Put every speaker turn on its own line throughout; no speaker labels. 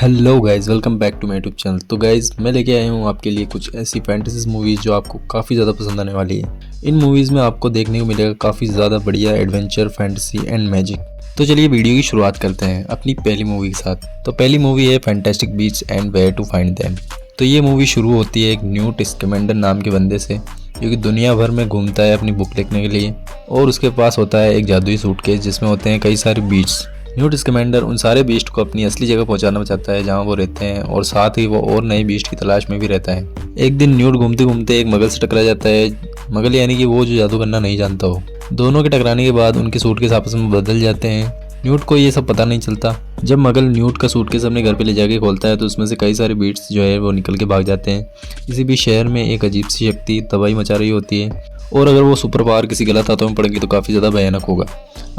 Hello guys, welcome back to my YouTube channel. तो guys, मैं लेके आया हूँ आपके लिए कुछ ऐसी फैंटेसीज मूवीज़ जो आपको काफ़ी ज़्यादा पसंद आने वाली है। इन मूवीज़ में आपको देखने को मिलेगा काफ़ी ज़्यादा बढ़िया एडवेंचर, फैंटेसी एंड मैजिक। तो चलिए वीडियो की शुरुआत करते हैं अपनी पहली मूवी के साथ। तो पहली मूवी है fantastic beasts and where to find them. तो ये मूवी शुरू होती है एक न्यूट स्कैमेंडर नाम के बंदे से, जो कि दुनिया भर में घूमता है अपनी बुक लिखने के लिए, और उसके पास होता है एक जादुई सूटकेस जिसमें होते हैं कई सारे बीट्स। न्यूट स्कैमेंडर उन सारे बीस्ट को अपनी असली जगह पहुंचाना चाहता है जहां वो रहते हैं, और साथ ही वो और नए बीस्ट की तलाश में भी रहता है। एक दिन न्यूट घूमते घूमते एक मगल से टकरा जाता है। मगल यानी कि वो जो जादू करना नहीं जानता हो। दोनों के टकराने के बाद उनके सूटकेस आपस में बदल जाते हैं। न्यूट को ये सब पता नहीं चलता। जब मगल न्यूट का सूटकेस अपने घर पे ले जाके खोलता है तो उसमें से कई सारे बीट्स जो है वो निकल के भाग जाते हैं। किसी भी शहर में एक अजीब सी शक्ति तबाही मचा रही होती है, और अगर वो सुपर पावर किसी गलत हाथों में पड़ेगी तो काफ़ी ज़्यादा भयानक होगा।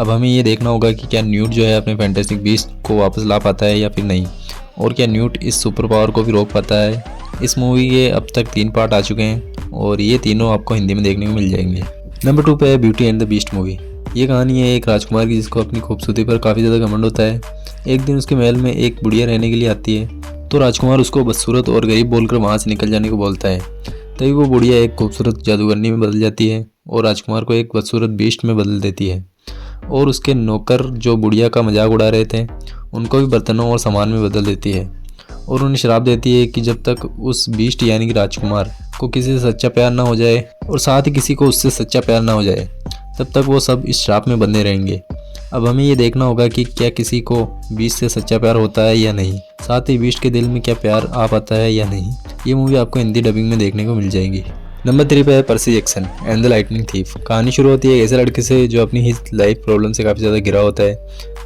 अब हमें ये देखना होगा कि क्या न्यूट जो है अपने फैंटास्टिक बीस्ट को वापस ला पाता है या फिर नहीं, और क्या न्यूट इस सुपर पावर को भी रोक पाता है। इस मूवी के अब तक 3 पार्ट आ चुके हैं और ये तीनों आपको हिंदी में देखने को मिल जाएंगे। नंबर 2 पे है beauty and the beast movie. ये कहानी है एक राजकुमार की जिसको अपनी खूबसूरती पर काफ़ी ज़्यादा घमंड होता है। एक दिन उसके महल में एक बुढ़िया रहने के लिए आती है, तो राजकुमार उसको बदसूरत और गरीब बोलकर वहाँ से निकल जाने को बोलता है। तभी वो बुढ़िया एक खूबसूरत जादूगरनी में बदल जाती है और राजकुमार को एक बदसूरत बीस्ट में बदल देती है। और उसके नौकर जो बुढ़िया का मजाक उड़ा रहे थे उनको भी बर्तनों और सामान में बदल देती है, और उन्हें श्राप देती है कि जब तक उस बीस्ट यानी कि राजकुमार को किसी से सच्चा प्यार ना हो जाए, और साथ ही किसी को उससे सच्चा प्यार ना हो जाए, तब तक वो सब इस श्राप में बंधे रहेंगे। अब हमें ये देखना होगा कि क्या किसी को बीस्ट से सच्चा प्यार होता है या नहीं, साथ ही बीस्ट के दिल में क्या प्यार आ पाता है या नहीं। ये मूवी आपको हिंदी डबिंग में देखने को मिल जाएगी। नंबर 3 पे है Percy Jackson and the lightning thief. कहानी शुरू होती है एक ऐसे लड़के से जो अपनी ही लाइफ प्रॉब्लम से काफ़ी ज़्यादा घिरा होता है,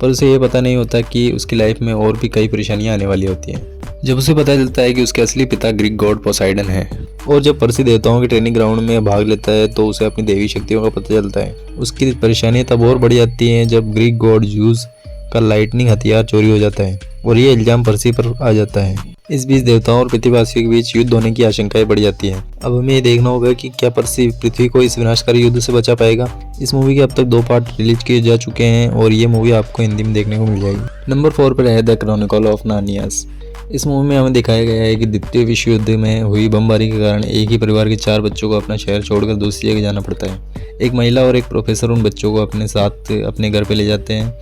पर उसे ये पता नहीं होता कि उसकी लाइफ में और भी कई परेशानियां आने वाली होती हैं। जब उसे पता चलता है कि उसके असली पिता ग्रीक गॉड पोसाइडन है, और जब पर्सी देवताओं के ट्रेनिंग ग्राउंड में भाग लेता है तो उसे अपनी देवी शक्तियों का पता चलता है। उसकी परेशानियां तब और बढ़ जाती हैं जब ग्रीक गॉड ज्यूस का लाइटनिंग हथियार चोरी हो जाता है, और ये इल्जाम पर्सी पर आ जाता है। इस बीच देवताओं और पृथ्वीवासियों के बीच युद्ध होने की आशंकाएं बढ़ जाती हैं। अब हमें ये देखना होगा कि क्या पर्सी पृथ्वी को इस विनाशकारी युद्ध से बचा पाएगा। इस मूवी के अब तक 2 पार्ट रिलीज किए जा चुके हैं और ये मूवी आपको हिंदी में देखने को मिल जाएगी। नंबर 4 पर है द क्रॉनिकल ऑफ नार्नियास। इस मूवी में हमें दिखाया गया है कि द्वितीय विश्व युद्ध में हुई बमबारी के कारण एक ही परिवार के 4 बच्चों को अपना शहर छोड़कर दूसरी जगह जाना पड़ता है। एक महिला और एक प्रोफेसर उन बच्चों को अपने साथ अपने घर पे ले जाते हैं।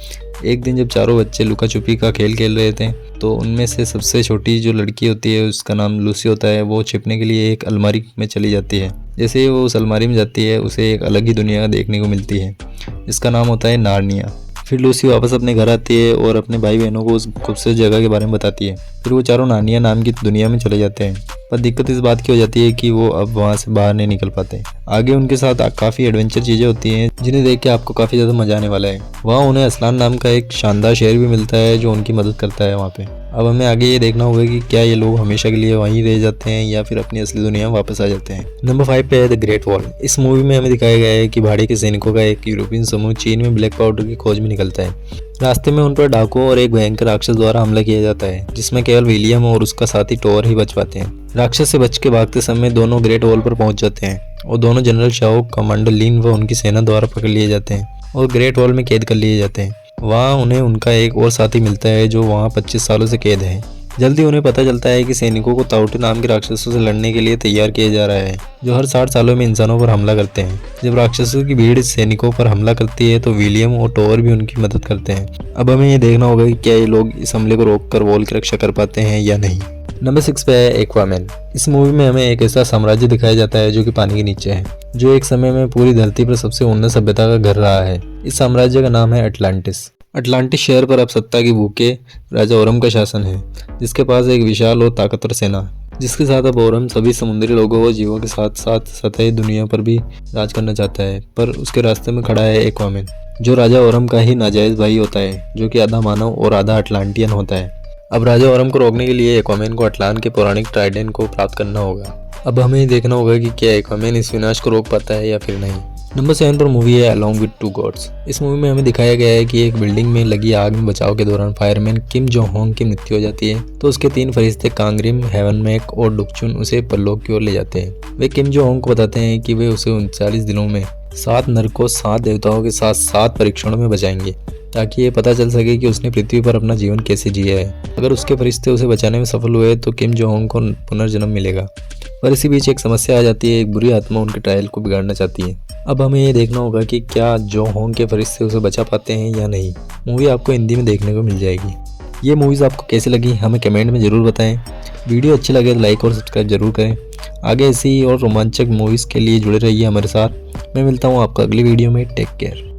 एक दिन जब चारों बच्चे लुका छुपी का खेल खेल रहे थे तो उनमें से सबसे छोटी जो लड़की होती है उसका नाम लूसी होता है, वो छिपने के लिए एक अलमारी में चली जाती है। जैसे ही वो उस अलमारी में जाती है उसे एक अलग ही दुनिया देखने को मिलती है जिसका नाम होता है नार्निया। फिर लूसी वापस अपने घर आती है और अपने भाई बहनों को उस खूबसूरत जगह के बारे में बताती है। फिर वो चारों नार्निया नाम की दुनिया में चले जाते हैं, पर दिक्कत इस बात की हो जाती है कि वो अब वहाँ से बाहर नहीं निकल पाते। आगे उनके साथ काफ़ी एडवेंचर चीज़ें होती हैं जिन्हें देख के आपको काफ़ी ज़्यादा मजा आने वाला है। वहाँ उन्हें असलान नाम का एक शानदार शहर भी मिलता है जो उनकी मदद करता है वहाँ पे। अब हमें आगे ये देखना होगा कि क्या ये लोग हमेशा के लिए वहीं रह जाते हैं या फिर अपनी असली दुनिया में वापस आ जाते हैं। नंबर 5 पे है द ग्रेट वॉल। इस मूवी में हमें दिखाया गया है कि भाड़े के सैनिकों का एक यूरोपियन समूह चीन में ब्लैक पाउडर की खोज में निकलता है। रास्ते में उन पर डाकुओं और एक भयंकर राक्षस द्वारा हमला किया जाता है जिसमें केवल विलियम और उसका साथी टोर ही बच पाते हैं। राक्षस से बच के भागते समय दोनों ग्रेट वॉल पर पहुंच जाते हैं और दोनों जनरल शाओ, कमांडर लिन व उनकी सेना द्वारा पकड़ लिए जाते हैं और ग्रेट वॉल में कैद कर लिए जाते हैं। वहाँ उन्हें उनका एक और साथी मिलता है जो वहाँ 25 सालों से कैद है। जल्दी उन्हें पता चलता है कि सैनिकों को ताउटे नाम के राक्षसों से लड़ने के लिए तैयार किया जा रहा है जो हर 60 सालों में इंसानों पर हमला करते हैं। जब राक्षसों की भीड़ सैनिकों पर हमला करती है तो विलियम और टोर भी उनकी मदद करते हैं। अब हमें ये देखना होगा कि क्या ये लोग इस हमले को रोककर वॉल की रक्षा कर पाते हैं या नहीं। नंबर 6 पे है एक्वामैन। इस मूवी में हमें एक ऐसा साम्राज्य दिखाया जाता है जो कि पानी के नीचे है, जो एक समय में पूरी धरती पर सबसे उन्नत सभ्यता का घर रहा है। इस साम्राज्य का नाम है अटलांटिस। अटलांटिस शहर पर अब सत्ता की भूखे राजा ओरम का शासन है, जिसके पास एक विशाल और ताकतवर सेना, जिसके साथ अब ओरम सभी समुद्री लोगों और जीवों के साथ साथ सतही दुनिया पर भी राज करना चाहता है। पर उसके रास्ते में खड़ा है एक्वामैन, जो राजा ओरम का ही नाजायज भाई होता है, जो कि आधा मानव और आधा अटलांटियन होता है। अब राजा ओरम को रोकने के लिए एक्वामैन को अटलान के पौराणिक ट्राइडेंट को प्राप्त करना होगा। अब हमें देखना होगा कि क्या एक्वामैन इस विनाश को रोक पाता है या फिर नहीं। नंबर 7 पर मूवी है अलोंग विद टू गॉड्स। इस मूवी में हमें दिखाया गया है कि एक बिल्डिंग में लगी आग में बचाव के दौरान फायरमैन किम जोंग होंग की मृत्यु हो जाती है, तो उसके 3 फरिश्ते कांगरिम, हेवनमेक और डुकचुन उसे परलोक की ओर ले जाते हैं। वे किम जोंग होंग को बताते हैं कि वे उसे 39 दिनों में 7 नरकों, 7 देवताओं के साथ 7 परीक्षणों में बचाएंगे। ताकि ये पता चल सके कि उसने पृथ्वी पर अपना जीवन कैसे जिया है। अगर उसके फरिश्ते उसे बचाने में सफल हुए तो किम जो होंग को पुनर्जन्म मिलेगा। पर इसी बीच एक समस्या आ जाती है, एक बुरी आत्मा उनके ट्रायल को बिगाड़ना चाहती है। अब हमें ये देखना होगा कि क्या जो होंग के फरिश्ते उसे बचा पाते हैं या नहीं। मूवी आपको हिंदी में देखने को मिल जाएगी। ये मूवीज़ आपको कैसी लगी हमें कमेंट में ज़रूर बताएं। वीडियो अच्छी लगे तो लाइक और सब्सक्राइब जरूर करें। आगे ऐसी और रोमांचक मूवीज़ के लिए जुड़े रहिए हमारे साथ। मैं मिलता हूँ आपको अगली वीडियो में। Take care.